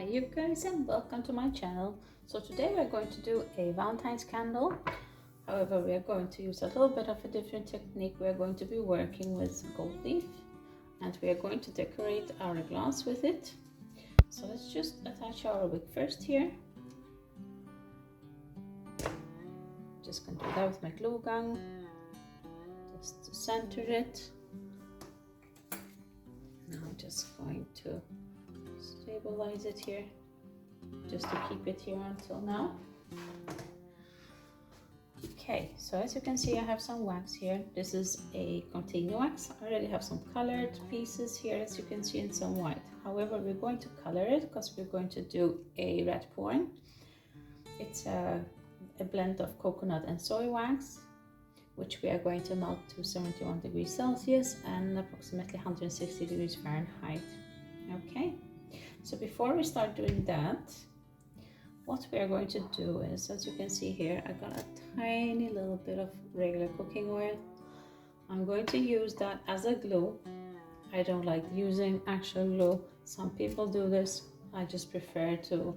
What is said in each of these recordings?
you guys, and welcome to my channel. So today we're going to do a Valentine's candle. However, we are going to use a little bit of a different technique. We are going to be working with gold leaf and we are going to decorate our glass with it. So let's just attach our wick first here. Just going to do that with my glue gun, just to center it. Now I'm just going to stabilize it here, just to keep it here until now. Okay, so as you can see, I have some wax here. This is a container wax. I already have some colored pieces here, as you can see, and some white. However, we're going to color it because we're going to do a red pouring. It's a blend of coconut and soy wax, which we are going to melt to 71 degrees Celsius and approximately 160 degrees Fahrenheit. Okay, so before we start doing that, what we are going to do is, as you can see here, I got a tiny little bit of regular cooking oil. I'm going to use that as a glue. I don't like using actual glue. Some people do this. I just prefer to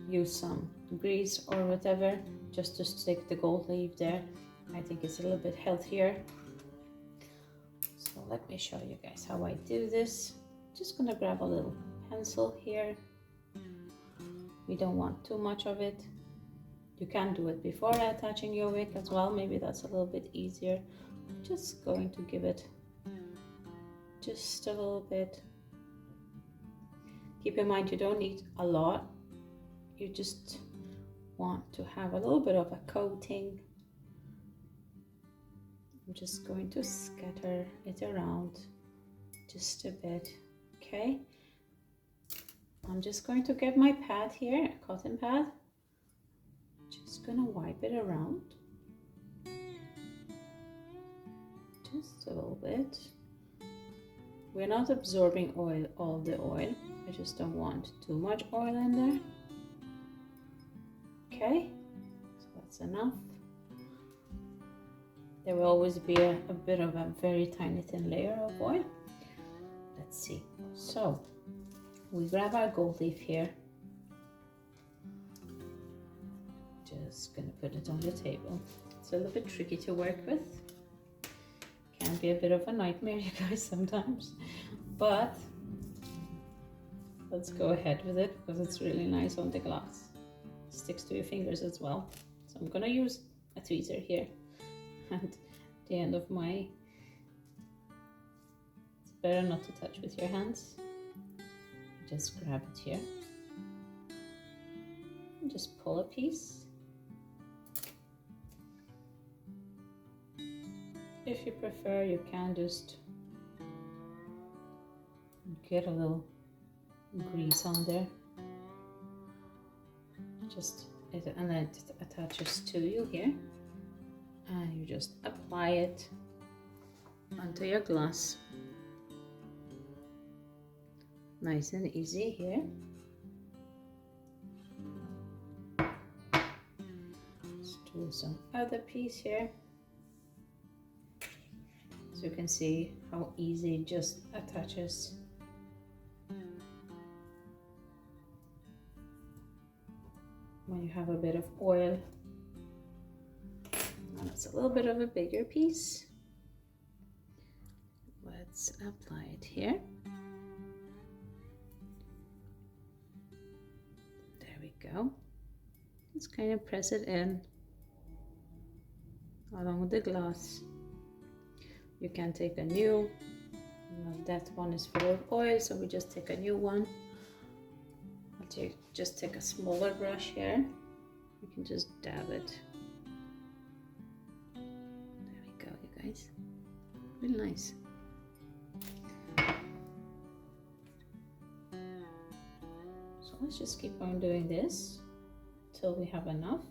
use some grease or whatever just to stick the gold leaf there. I think it's a little bit healthier. So let me show you guys how I do this. Just gonna grab a little pencil here. We don't want too much of it. You can do it before attaching your wick as well. Maybe that's a little bit easier. I'm just going to give it just a little bit. Keep in mind, you don't need a lot. You just want to have a little bit of a coating. I'm just going to scatter it around just a bit. Okay, I'm just going to get my pad here, a cotton pad. Just gonna wipe it around just a little bit. We're not absorbing all the oil. I just don't want too much oil in there. Okay, so that's enough. There will always be a bit of a very tiny thin layer of oil. Let's see. So we grab our gold leaf here. Just gonna put it on the table. It's a little bit tricky to work with. Can be a bit of a nightmare, you guys, sometimes. But let's go ahead with it because it's really nice on the glass. It sticks to your fingers as well. So I'm gonna use a tweezer here. And the end of my, it's better not to touch with your hands. Just grab it here and just pull a piece. If you prefer, you can just get a little grease on there, and then it attaches to you here. And you just apply it onto your glass. Nice and easy here. Let's do some other piece here. So you can see how easy it just attaches. When you have a bit of oil. It's a little bit of a bigger piece. Let's apply it here. There we go. Let's kind of press it in along with the glass. You can take a new, that one is full of oil, so we just take a new one. Just take a smaller brush here. You can just dab it. Guys, really nice. So let's just keep on doing this till we have enough.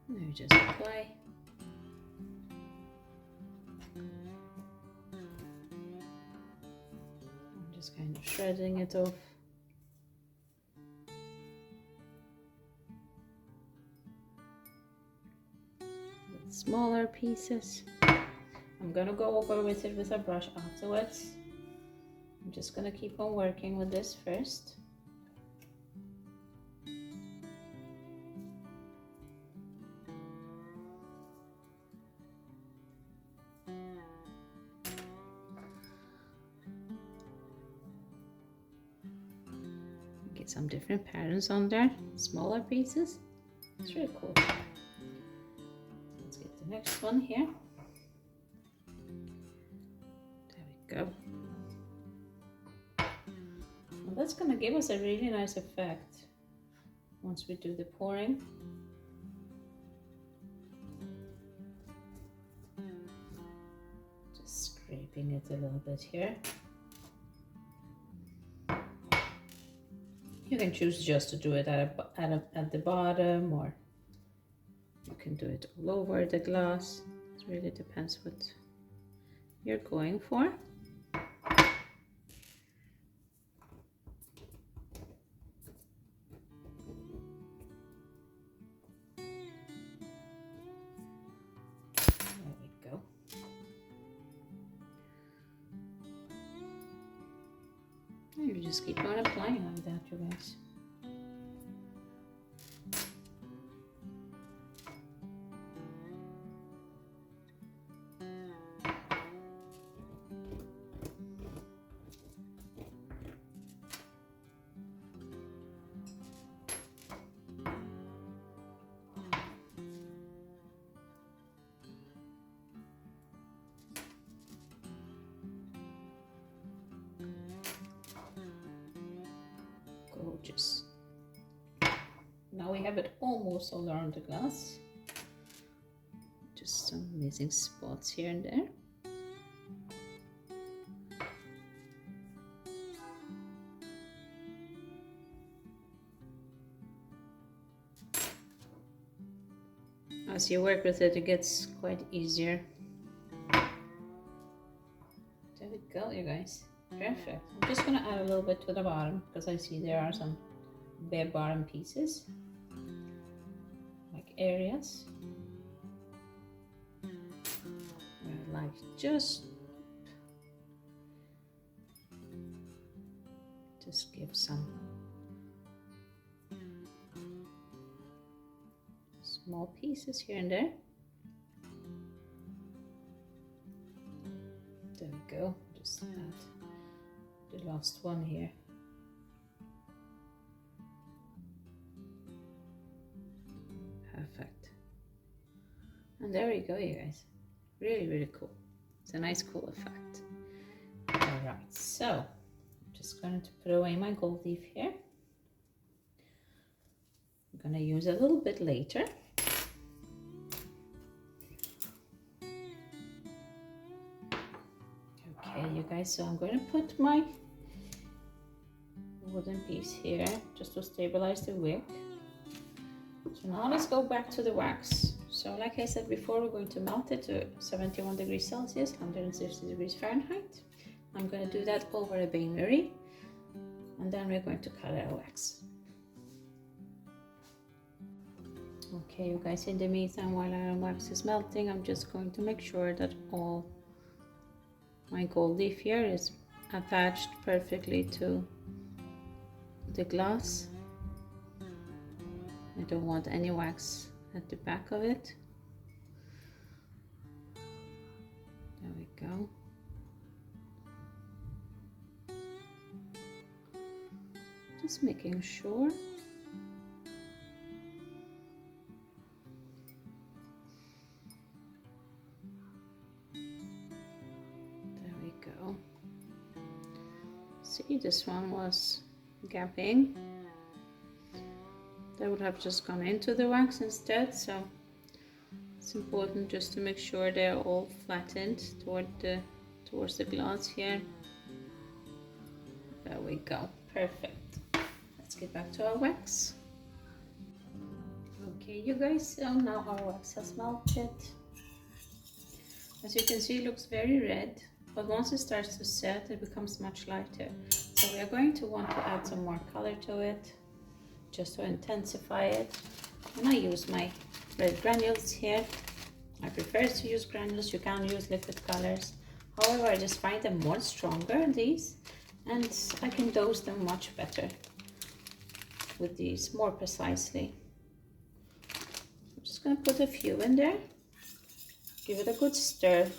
Now you just apply. Just kind of shredding it off. smaller pieces. I'm gonna go over with it with a brush afterwards. I'm just gonna keep on working with this first. Get some different patterns on there, smaller pieces. It's really cool. Let's get the next one here. There we go. Well, that's gonna give us a really nice effect once we do the pouring. Just scraping it a little bit here. You can choose just to do it at the bottom, or you can do it all over the glass. It really depends what you're going for. There we go. You just keep on applying like that, you guys. Gorgeous. Now we have it almost all around the glass. Just some missing spots here and there. As you work with it, it gets quite easier. There we go, you guys. Perfect. I'm just going to add a little bit to the bottom because I see there are some bare bottom pieces, like areas. Like just give some small pieces here and there. There we go. Just add the last one here. Perfect. And there we go, you guys. Really cool. It's a nice cool effect. All right, so I'm just going to put away my gold leaf here. I'm going to use a little bit later. Okay, you guys, so I'm going to put my wooden piece here just to stabilize the wick. So now let's go back to the wax. So like I said before, we're going to melt it to 71 degrees Celsius, 160 degrees Fahrenheit. I'm going to do that over a bain-marie, and then we're going to color our wax. Okay, you guys, in the meantime, while our wax is melting, I'm just going to make sure that all my gold leaf here is attached perfectly to the glass. I don't want any wax at the back of it. There we go. Just making sure. There we go. See, this one was gapping. That would have just gone into the wax instead, so it's important just to make sure they're all flattened towards the glass here. There we go, perfect. Let's get back to our wax. Okay, you guys, so now our wax has melted. As you can see, it looks very red, but once it starts to set, it becomes much lighter. So we are going to want to add some more color to it, just to intensify it. And I use my red granules here. I prefer to use granules. You can use liquid colors. However, I just find them more stronger, these, and I can dose them much better with these more precisely. I'm just going to put a few in there, give it a good stir.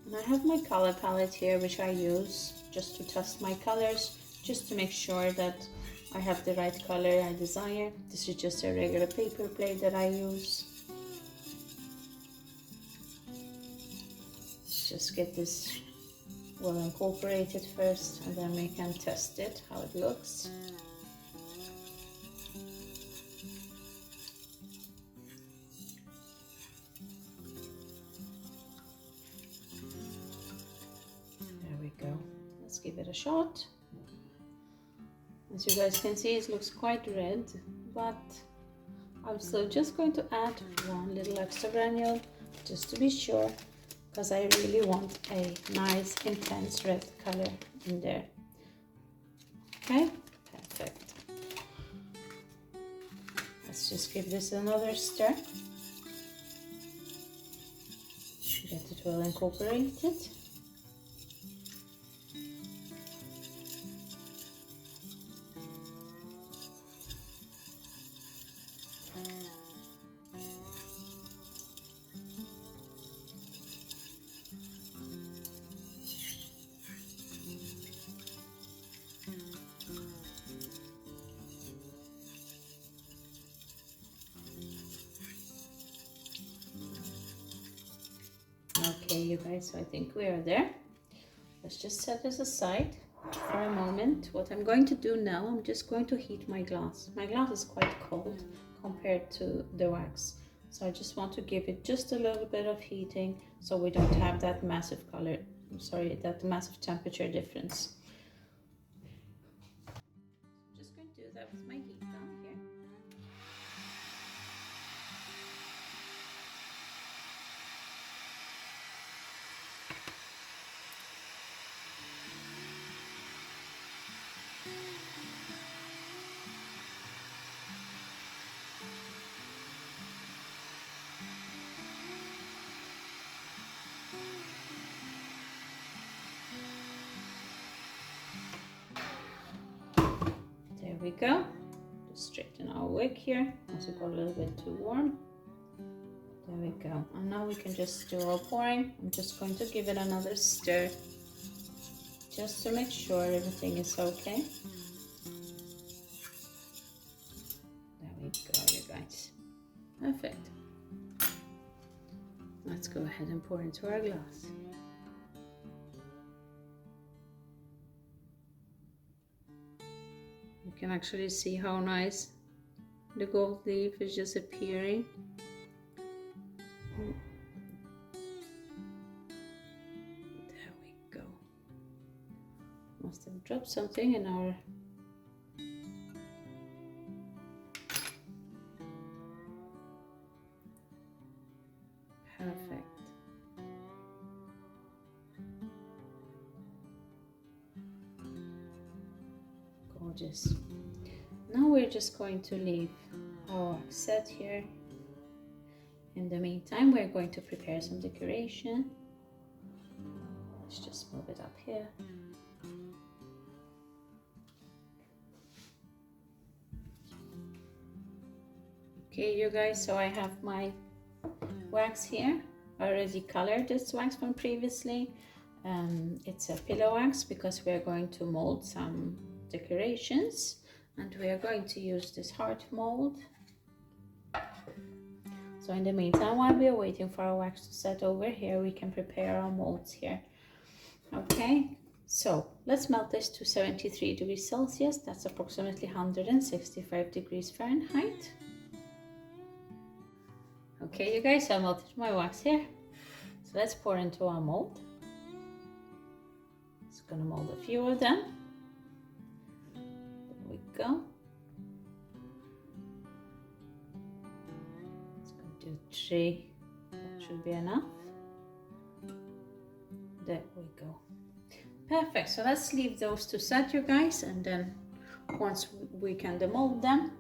And I have my color palette here, which I use just to test my colors, just to make sure that I have the right color I desire. This is just a regular paper plate that I use. Just get this well incorporated first, and then we can test it, how it looks. There we go. Let's give it a shot. As you guys can see, it looks quite red, but I'm still just going to add one little extra granule just to be sure, because I really want a nice intense red color in there. Okay, perfect. Let's just give this another stir. Get it well incorporated. Okay, you guys, so I think we are there. Let's just set this aside for a moment. What I'm going to do now, I'm just going to heat my glass. My glass is quite cold compared to the wax, so I just want to give it just a little bit of heating so we don't have that massive that massive temperature difference. I'm just going to do that with my heat gun here. There we go. Just straighten our wick here. Also got a little bit too warm. There we go. And now we can just do our pouring. I'm just going to give it another stir just to make sure everything is okay. There we go, you guys. Perfect. Let's go ahead and pour into our glass. You can actually see how nice the gold leaf is just appearing. There we go. Must have dropped something in our perfect. Gorgeous. Now we're just going to leave our wax set here. In the meantime, we're going to prepare some decoration. Let's just move it up here. Okay, you guys, so I have my wax here. I already colored this wax from previously. It's a pillow wax because we are going to mold some decorations, and we are going to use this heart mold. So in the meantime, while we are waiting for our wax to set over here, we can prepare our molds here. Okay, so let's melt this to 73 degrees Celsius. That's approximately 165 degrees Fahrenheit. Okay, you guys, I melted my wax here. So let's pour into our mold. Just gonna mold a few of them. There we go. Let's go do 3. That should be enough. There we go. Perfect. So let's leave those to set, you guys, and then once we can demold them,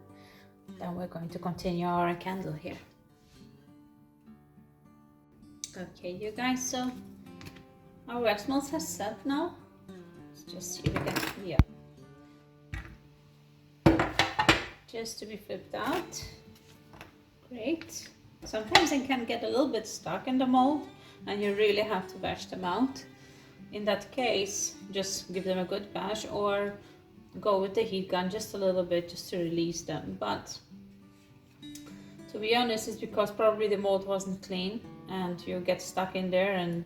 then we're going to continue our candle here. Okay, you guys, so our wax melts has set now. Let's just see if we can, yeah. Just to be flipped out. Great. Sometimes they can get a little bit stuck in the mold and you really have to bash them out. In that case, just give them a good bash or go with the heat gun just a little bit just to release them. But to be honest, it's because probably the mold wasn't clean and you get stuck in there, and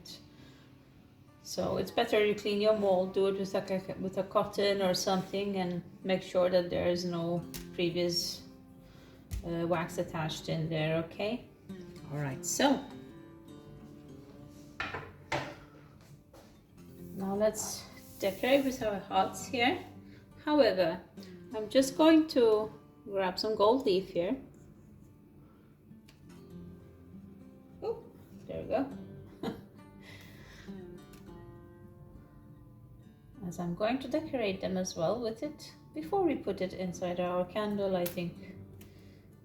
so it's better you clean your mold, do it with a cotton or something, and make sure that there is no previous wax attached in there, okay? All right, so now let's decorate with our hearts here. However, I'm just going to grab some gold leaf here. Oh, there we go. As I'm going to decorate them as well with it. Before we put it inside our candle, I think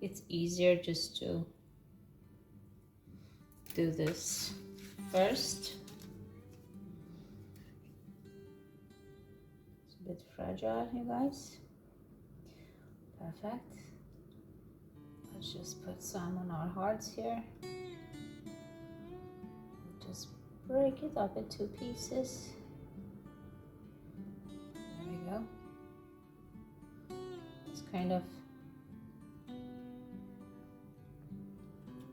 it's easier just to do this first. It's a bit fragile, you guys. Perfect. Let's just put some on our hearts here. Just break it up in 2 pieces. There we go. It's kind of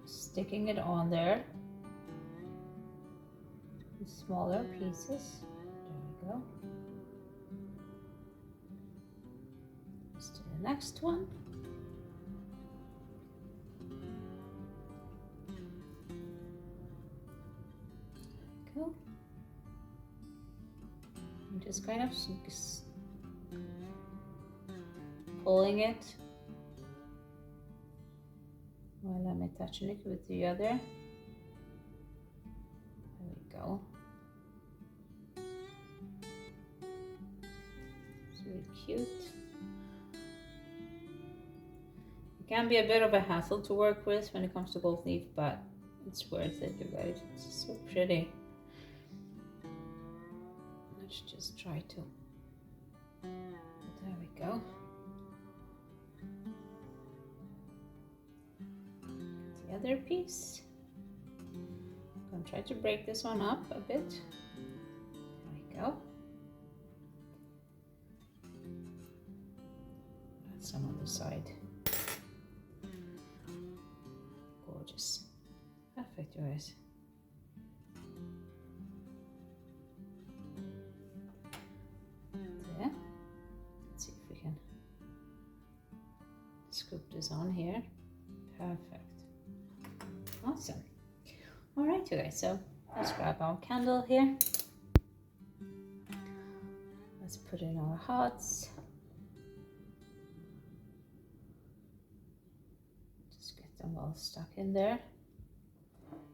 sticking it on there in smaller pieces. There we go. Let's do the next one. Go. I'm just kind of pulling it while I'm attaching it with the other. There we go. It's really cute. It can be a bit of a hassle to work with when it comes to gold leaf, but it's worth it, you guys. It's so pretty. Let's just try to. There we go. The other piece. I'm going to try to break this one up a bit. There we go. Add some on the side. Gorgeous. Perfect, you guys. There. Let's see if we can scoop this on here. Perfect. Awesome. All right, you guys, so let's grab our candle here. Let's put in our hearts. Just get them all stuck in there.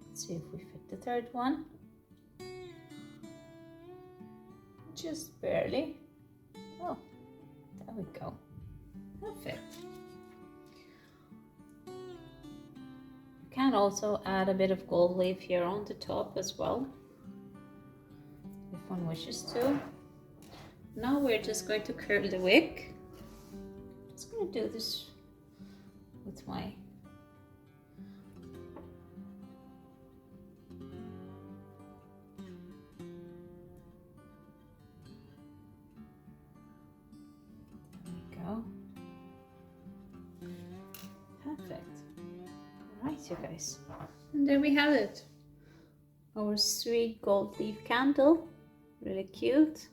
Let's see if we fit the third one. Just barely. Oh, there we go. Perfect. Can also add a bit of gold leaf here on the top as well, if one wishes to. Now we're just going to curl the wick. Just going to do this with my there we go. Perfect. Alright, you guys, and there we have it, our sweet gold leaf candle. Really cute.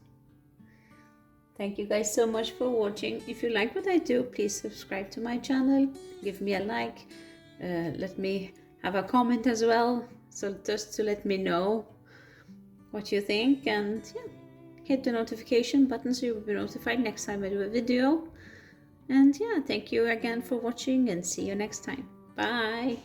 Thank you guys so much for watching. If you like what I do, please subscribe to my channel, give me a like, let me have a comment as well, so just to let me know what you think, and yeah, hit the notification button so you will be notified next time I do a video. And yeah, thank you again for watching, and see you next time. Bye.